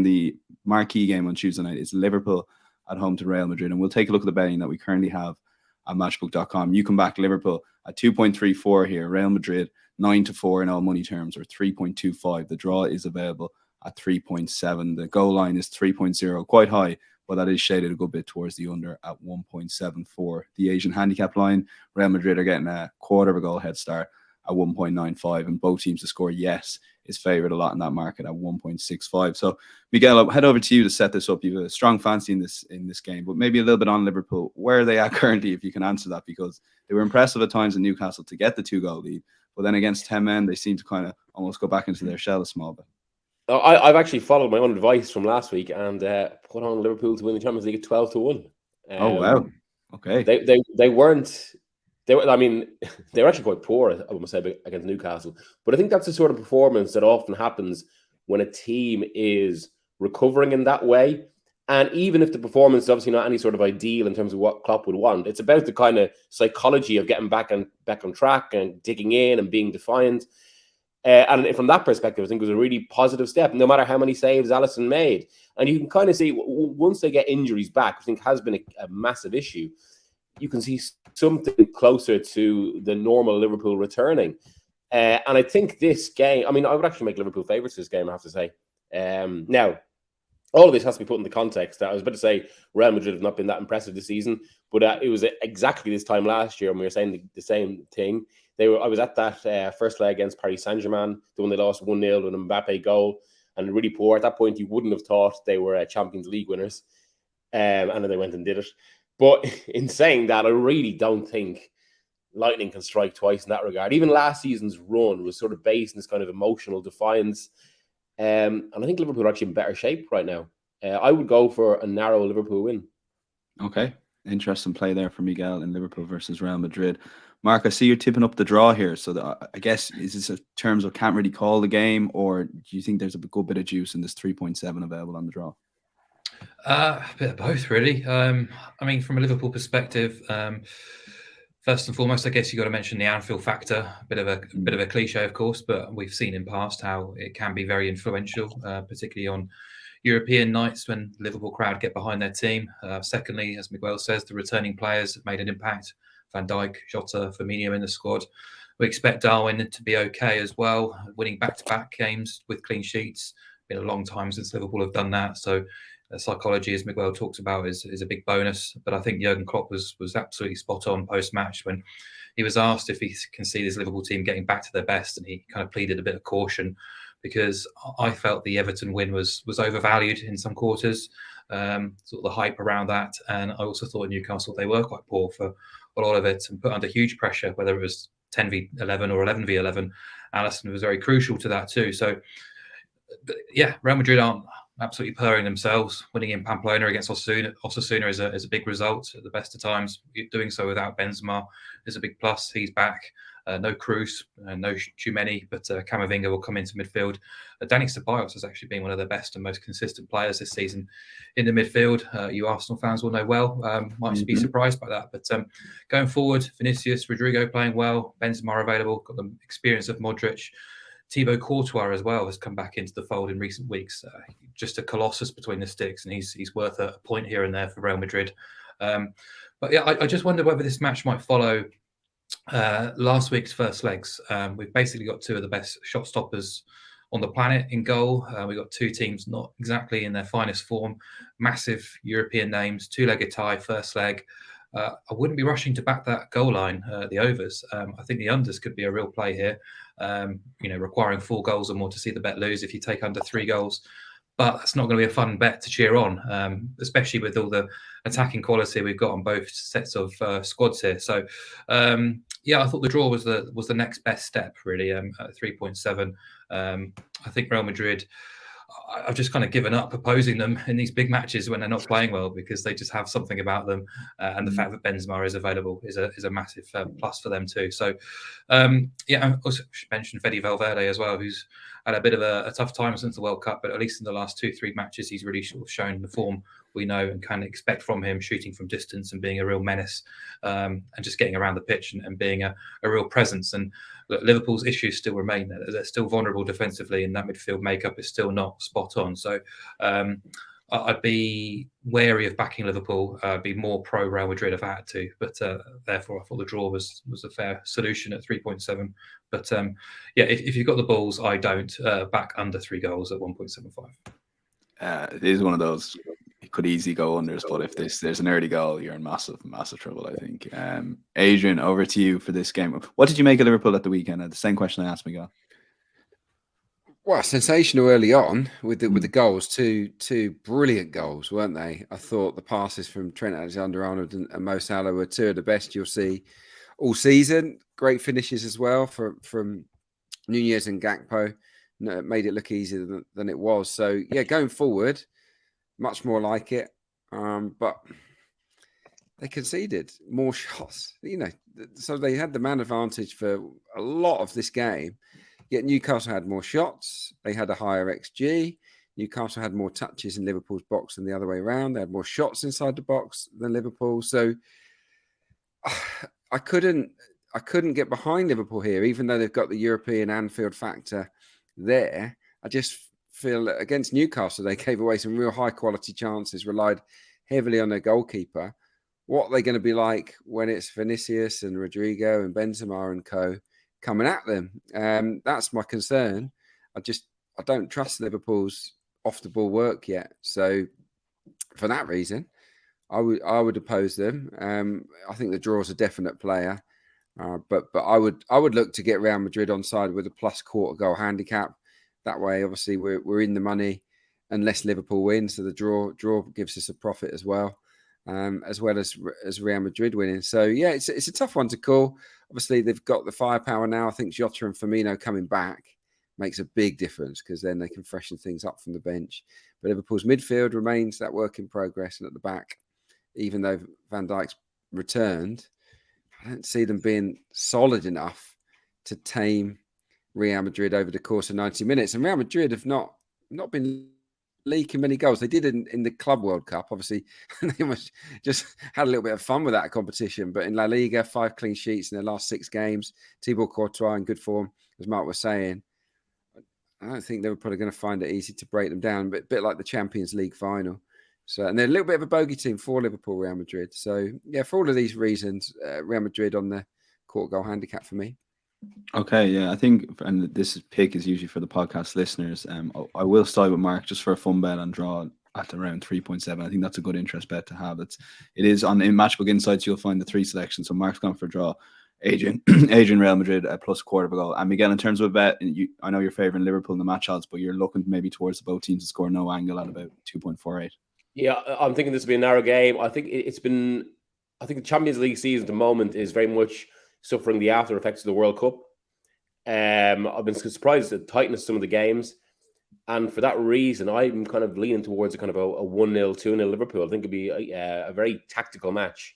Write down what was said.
The marquee game on Tuesday night is Liverpool at home to Real Madrid. And we'll take a look at the betting that we currently have at matchbook.com. You can back Liverpool at 2.34 here. Real Madrid 9-4 in all money terms, or 3.25. The draw is available at 3.7. The goal line is 3.0, quite high, but that is shaded a good bit towards the under at 1.74. The Asian handicap line, Real Madrid are getting a quarter of a goal head start at 1.95, and both teams to score yes is favoured a lot in that market at 1.65. So, Miguel, I'll head over to you to set this up. You have a strong fancy in this game, but maybe a little bit on Liverpool. Where are they at currently, if you can answer that? Because they were impressive at times in Newcastle to get the 2-goal lead, but then against 10 men, they seem to kind of almost go back into their shell a small bit. I've actually followed my own advice from last week and put on Liverpool to win the Champions League at 12-1. Oh wow! Okay, they weren't. I mean, they were actually quite poor, I must say, against Newcastle. But I think that's the sort of performance that often happens when a team is recovering in that way. And even if the performance is obviously not any sort of ideal in terms of what Klopp would want, it's about the kind of psychology of getting back on track and digging in and being defiant. And from that perspective, I think it was a really positive step, no matter how many saves Alisson made. And you can kind of see, once they get injuries back, I think has been a massive issue, you can see something closer to the normal Liverpool returning. And I think this game, I mean, I would actually make Liverpool favourites this game, I have to say. Now, all of this has to be put in the context that I was about to say Real Madrid have not been that impressive this season, but it was exactly this time last year when we were saying the same thing. I was at that first leg against Paris Saint-Germain, the one they lost 1-0 with an Mbappe goal, and really poor. At that point, you wouldn't have thought they were Champions League winners, and then they went and did it. But in saying that, I really don't think lightning can strike twice in that regard. Even last season's run was sort of based in this kind of emotional defiance. And I think Liverpool are actually in better shape right now. I would go for a narrow Liverpool win. Okay. Interesting play there for Miguel in Liverpool versus Real Madrid. Mark, I see you're tipping up the draw here. So I guess, is this in terms of can't really call the game, or do you think there's a good bit of juice in this 3.7 available on the draw? A bit of both, really. I mean, from a Liverpool perspective, first and foremost, I guess you got to mention the Anfield factor. A bit of a cliche, of course, but we've seen in past how it can be very influential, particularly on European nights when the Liverpool crowd get behind their team. Secondly, as Miguel says, the returning players have made an impact. Van Dijk, Jota, Firmino in the squad. We expect Darwin to be okay as well, winning back-to-back games with clean sheets. Been a long time since Liverpool have done that, so psychology, as Miguel talks about, is a big bonus. But I think Jurgen Klopp was absolutely spot on post-match when he was asked if he can see this Liverpool team getting back to their best, and he kind of pleaded a bit of caution, because I felt the Everton win was overvalued in some quarters, sort of the hype around that. And I also thought Newcastle, they were quite poor for a lot of it and put under huge pressure, whether it was 10v11 or 11v11. Alisson was very crucial to that too. So, yeah, Real Madrid aren't absolutely purring themselves. Winning in Pamplona against Osasuna is a big result at the best of times. Doing so without Benzema is a big plus. He's back. No Cruz, no Tchouameni, but Camavinga will come into midfield. Dani Ceballos has actually been one of the best and most consistent players this season in the midfield. You Arsenal fans will know well. Might be surprised by that. But going forward, Vinicius, Rodrigo playing well, Benzema available, got the experience of Modric. Thibaut Courtois as well has come back into the fold in recent weeks. Just a colossus between the sticks, and he's worth a point here and there for Real Madrid. But yeah, I just wonder whether this match might follow last week's first legs. We've basically got two of the best shot stoppers on the planet in goal. We've got two teams not exactly in their finest form, massive European names, two-legged tie, first leg. I wouldn't be rushing to back that goal line, the overs. I think the unders could be a real play here, requiring 4 goals or more to see the bet lose if you take under 3 goals. But that's not going to be a fun bet to cheer on, especially with all the attacking quality we've got on both sets of squads here. So, I thought the draw was the next best step, really, at 3.7. I think Real Madrid, I've just kind of given up opposing them in these big matches when they're not playing well, because they just have something about them, and the fact that Benzema is available is a massive plus for them too. So, I also should mention Fede Valverde as well, who's had a bit of a tough time since the World Cup, but at least in the last 2-3 matches, he's really sort of shown the form we know and can expect from him, shooting from distance and being a real menace, and just getting around the pitch and being a real presence. And look, Liverpool's issues still remain. They're still vulnerable defensively, and that midfield makeup is still not spot on. So I'd be wary of backing Liverpool, be more pro Real Madrid if I had to, but therefore I thought the draw was a fair solution at 3.7. But if you've got the balls, I don't back under 3 goals at 1.75. It is one of those. It could easily go unders, but if there's an early goal, you're in massive trouble, I think. Adrian, over to you for this game. What did you make of Liverpool at the weekend? The same question I asked Miguel. Well, sensational early on with the goals. Two brilliant goals, weren't they? I thought the passes from Trent Alexander-Arnold and Mo Salah were two of the best you'll see all season. Great finishes as well from Nunez and Gakpo. No, it made it look easier than it was. So yeah, going forward, much more like it. But they conceded more shots, so they had the man advantage for a lot of this game. Yet Newcastle had more shots. They had a higher XG. Newcastle had more touches in Liverpool's box than the other way around. They had more shots inside the box than Liverpool. So I couldn't get behind Liverpool here, even though they've got the European Anfield factor there. I just feel that against Newcastle, they gave away some real high quality chances, relied heavily on their goalkeeper. What are they going to be like when it's Vinicius and Rodrigo and Benzema and co coming at them? That's my concern. I don't trust Liverpool's off the ball work yet. So for that reason, I would oppose them. I think the draw is a definite player, but I would look to get Real Madrid on side with a plus quarter goal handicap. That way, obviously, we're in the money unless Liverpool wins. So the draw gives us a profit as well as Real Madrid winning. So yeah, it's a tough one to call. Obviously, they've got the firepower now. I think Jota and Firmino coming back makes a big difference because then they can freshen things up from the bench. But Liverpool's midfield remains that work in progress, and at the back, even though Van Dijk's returned, I don't see them being solid enough to tame Real Madrid over the course of 90 minutes. And Real Madrid have not been leaking many goals. They did in the Club World Cup, obviously. They just had a little bit of fun with that competition. But in La Liga, 5 clean sheets in their last 6 games. Thibaut Courtois in good form, as Mark was saying. I don't think they were probably going to find it easy to break them down, but a bit like the Champions League final. So, and they're a little bit of a bogey team for Liverpool, Real Madrid. So, yeah, for all of these reasons, Real Madrid on the quarter goal handicap for me. Okay, yeah, I think, and this pick is usually for the podcast listeners. I will side with Mark just for a fun bet and draw at around 3.7. I think that's a good interest bet to have. It is in Matchbook Insights. You'll find the 3 selections. So Mark's gone for a draw. Adrian Real Madrid plus quarter of a goal. And Miguel, in terms of a bet, I know you're favouring Liverpool in the match odds, but you're looking maybe towards the both teams to score no angle at about 2.48. Yeah, I'm thinking this will be a narrow game. I think the Champions League season at the moment is very much suffering the after effects of the World Cup. I've been surprised at the tightness of some of the games. And for that reason, I'm kind of leaning towards a kind of a 1-0, 2-0 Liverpool. I think it'd be a very tactical match.